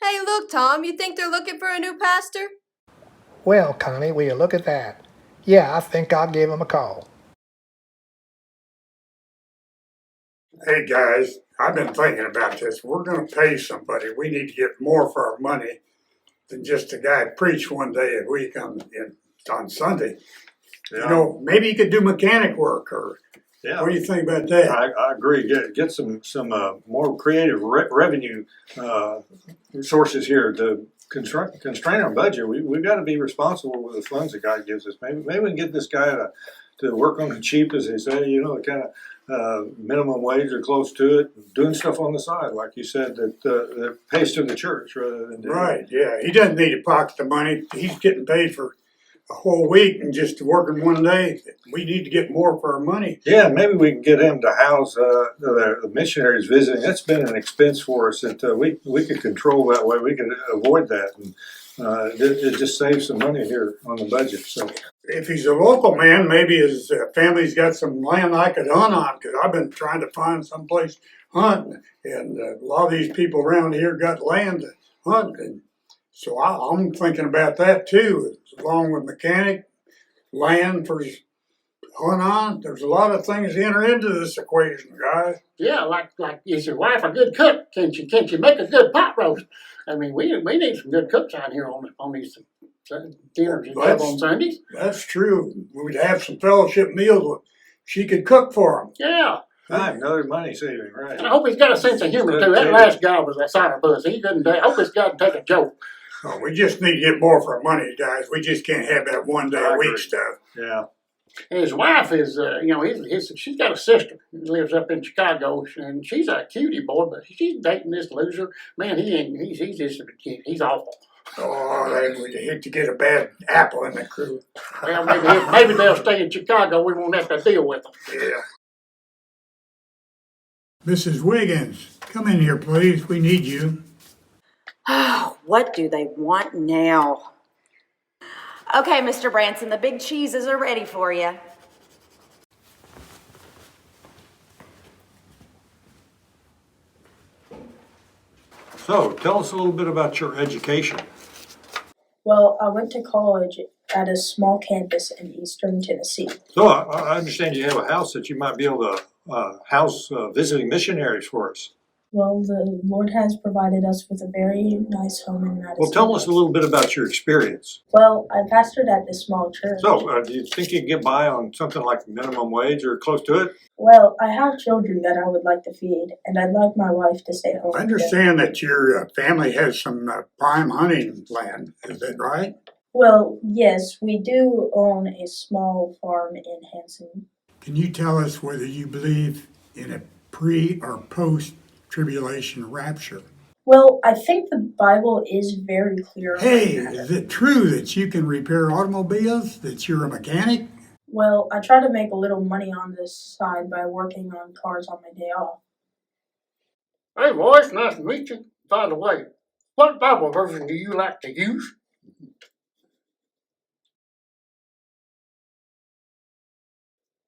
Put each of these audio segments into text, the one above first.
Hey, look, Tom, you think they're looking for a new pastor? Well, Connie, will you look at that? Yeah, I think I'll give him a call. Hey guys, I've been thinking about this. We're going to pay somebody. We need to get more for our money than just a guy preach one day a week on Sunday. Yeah. You know, maybe you could do mechanic work, or what do you think about that? I agree. Get some more creative revenue sources here to constrain our budget. We've got to be responsible with the funds that God gives us. Maybe we can get this guy to work on the cheap, as they say. You know, kind of minimum wage or close to it, doing stuff on the side, like you said, that pays to the church rather than Right. Yeah, he doesn't need to pocket the money. He's getting paid for a whole week and just working one day. We need to get more for our money. Yeah, maybe we can get him to house the missionaries visiting. That's been an expense for us that we could control that way. We could avoid that, and it just saves some money here on the budget. So If he's a local man, maybe his family's got some land I could hunt on, because I've been trying to find someplace hunting, and a lot of these people around here got land to hunt, and so I'm thinking about that too, along with mechanic, land for hunt on. There's a lot of things that enter into this equation, guys. Yeah, like is your wife a good cook? Can't you make a good pot roast? I mean, we need some good cooks out here on these dinners and stuff on Sundays. That's true. We'd have some fellowship meals. She could cook for them. Yeah, another money saving, right? and I hope he's got a sense of humor too. That last guy was a sour buzz. He couldn't. I hope he's got to take a joke. Oh, we just need to get more for our money, guys. We just can't have that one day a week stuff. Yeah. And his wife is, she's got a sister who lives up in Chicago, and she's a cutie boy, but she's dating this loser. Man, he's just a kid. He's awful. Oh, they would hate to get a bad apple in the crew. Well, maybe they'll stay in Chicago. We won't have to deal with them. Yeah. Mrs. Wiggins, come in here, please. We need you. Oh, what do they want now? Okay, Mr. Branson, the big cheeses are ready for you. So, tell us a little bit about your education. Well, I went to college at a small campus in eastern Tennessee. So, I understand you have a house that you might be able to house visiting missionaries for us. Well, the Lord has provided us with a very nice home in Madison. Well, tell us a little bit about your experience. Well, I pastored at this small church. So, do you think you can get by on something like minimum wage or close to it? Well, I have children that I would like to feed, and I'd like my wife to stay home. I understand that your family has some prime hunting land. Is that right? Well, yes, we do own a small farm in Hanson. Can you tell us whether you believe in a pre or post tribulation rapture? Well, I think the Bible is very clear on Hey, that. is it true that you can repair automobiles? That you're a mechanic? Well, I try to make a little money on this side by working on cars on my day off. Hey, boys, nice to meet you. By the way, what Bible version do you like to use?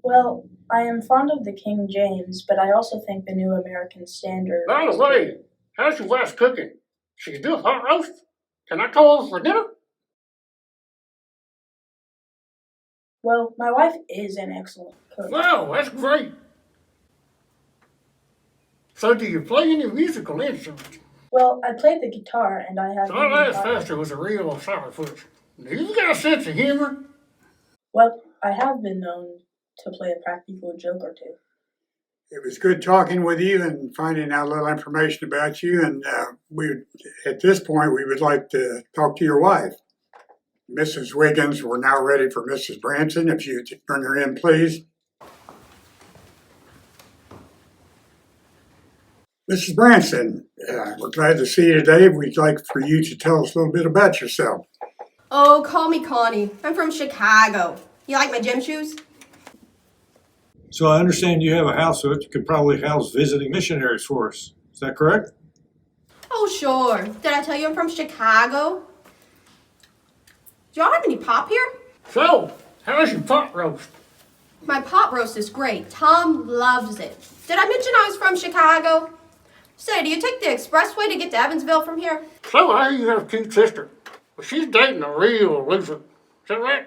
Well, I am fond of the King James, but I also think the New American Standard. By the way, how's your wife's cooking? She can do a hot roast? Can I call her for dinner? Well, my wife is an excellent cook. Wow, that's great. So do you play any musical instruments? Well, I play the guitar, and I have. Our last pastor was a real sourpuss. Do you got a sense of humor? Well, I have been known to play a practical joke or two. It was good talking with you and finding out a little information about you. And at this point, we would like to talk to your wife, Mrs. Wiggins. We're now ready for Mrs. Branson. If you could bring her in, please. Mrs. Branson, we're glad to see you today. We'd like for you to tell us a little bit about yourself. Oh, call me Connie. I'm from Chicago. You like my gym shoes? So, I understand you have a house that could probably house visiting missionaries for us. Is that correct? Oh, sure. Did I tell you I'm from Chicago? Do y'all have any pop here? So, how's your pot roast? My pot roast is great. Tom loves it. Did I mention I was from Chicago? Say, do you take the expressway to get to Evansville from here? So I hear you have a cute sister. Well, she's dating a real loser. Is that right?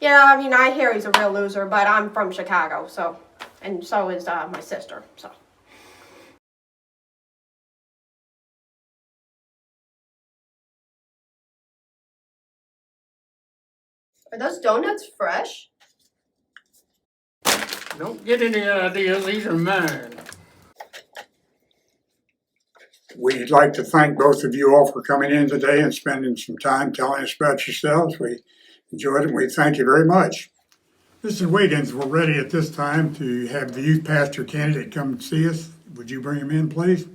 Yeah, I mean, I hear he's a real loser, but I'm from Chicago, so, and so is my sister, so. Are those donuts fresh? Don't get any ideas. These are mine. We'd like to thank both of you all for coming in today and spending some time telling us about yourselves. We enjoyed it and we thank you very much. Mrs. Wiggins, we're ready at this time to have the youth pastor candidate come see us. Would you bring him in, please?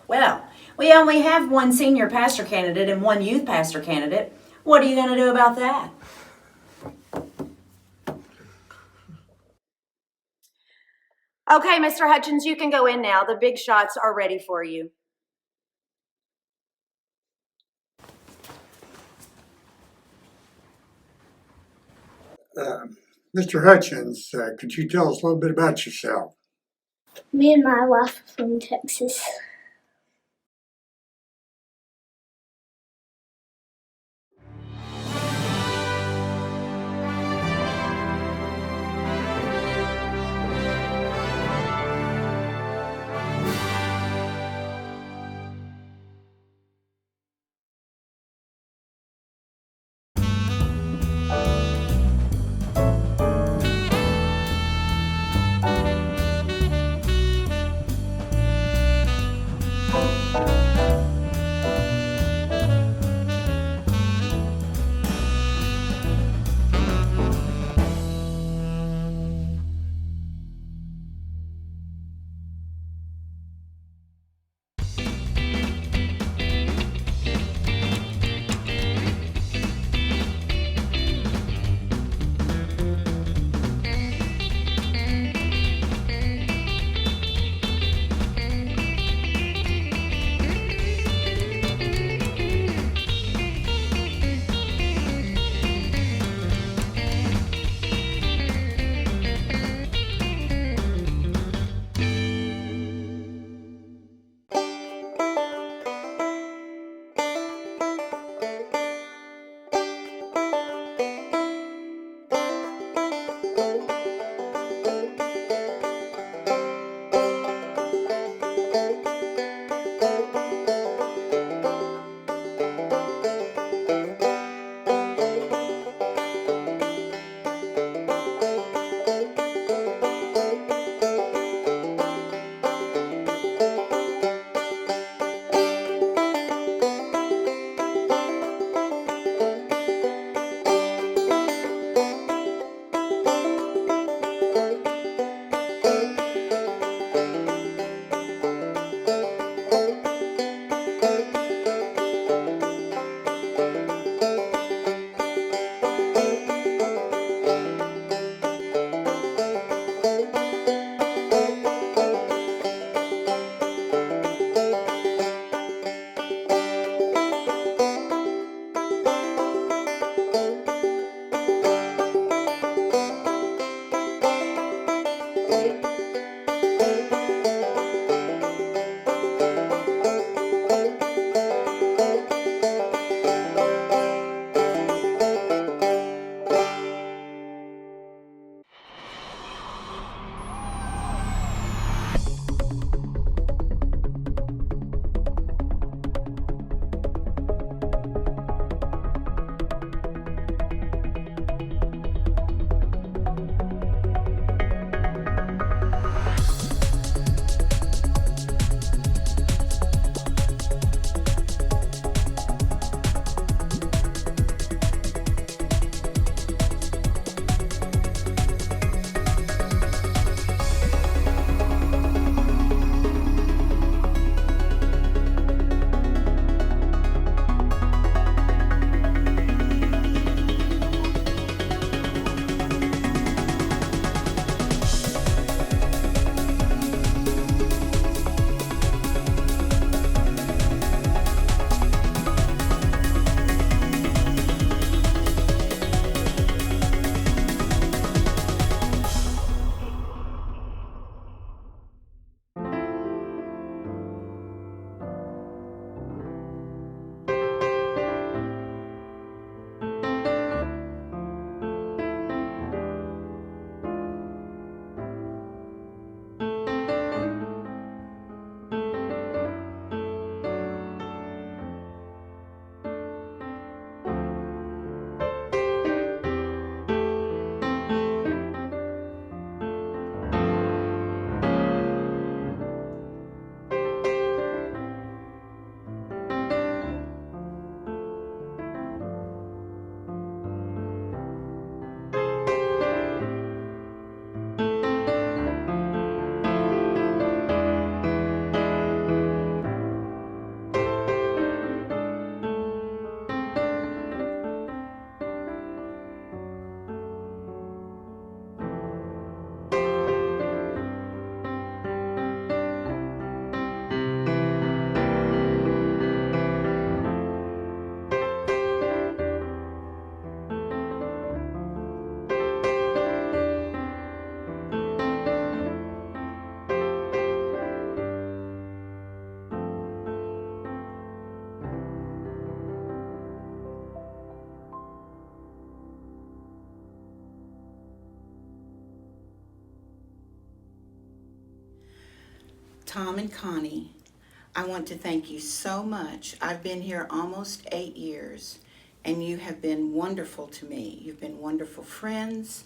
Well, we only have one senior pastor candidate and one youth pastor candidate. What are you going to do about that? Okay, Mr. Hutchins, you can go in now. The big shots are ready for you. Mr. Hutchins, could you tell us a little bit about yourself? Me and my wife are from Texas. Tom and Connie, I want to thank you so much. I've been here almost 8 years, and you have been wonderful to me. You've been wonderful friends.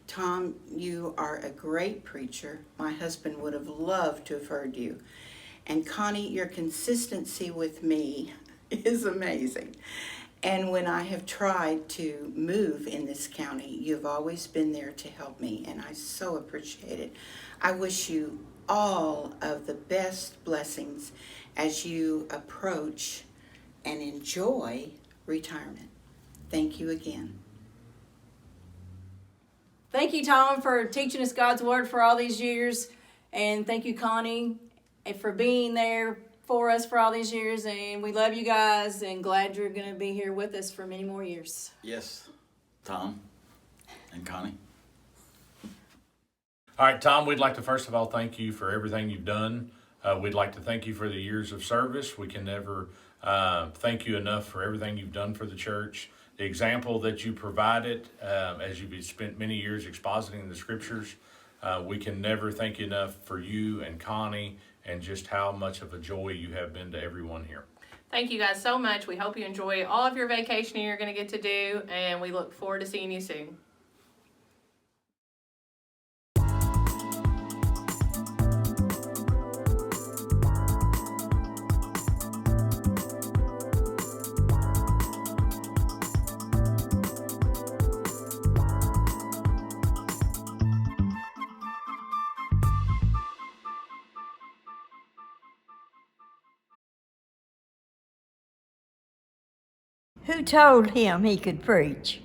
Tom, you are a great preacher. My husband would have loved to have heard you. And Connie, your consistency with me is amazing. And when I have tried to move in this county, you've always been there to help me, and I so appreciate it. I wish you all of the best blessings as you approach and enjoy retirement. Thank you again. Thank you, Tom, for teaching us God's Word for all these years. And thank you, Connie, for being there for us for all these years. And we love you guys and glad you're going to be here with us for many more years. Yes, Tom and Connie. All right, Tom, we'd like to first of all thank you for everything you've done. We'd like to thank you for the years of service. We can never thank you enough for everything you've done for the church. The example that you provided as you've spent many years expositing the scriptures. We can never thank you enough for you and Connie and just how much of a joy you have been to everyone here. Thank you guys so much. We hope you enjoy all of your vacationing you're going to get to do, and we look forward to seeing you soon. Who told him he could preach?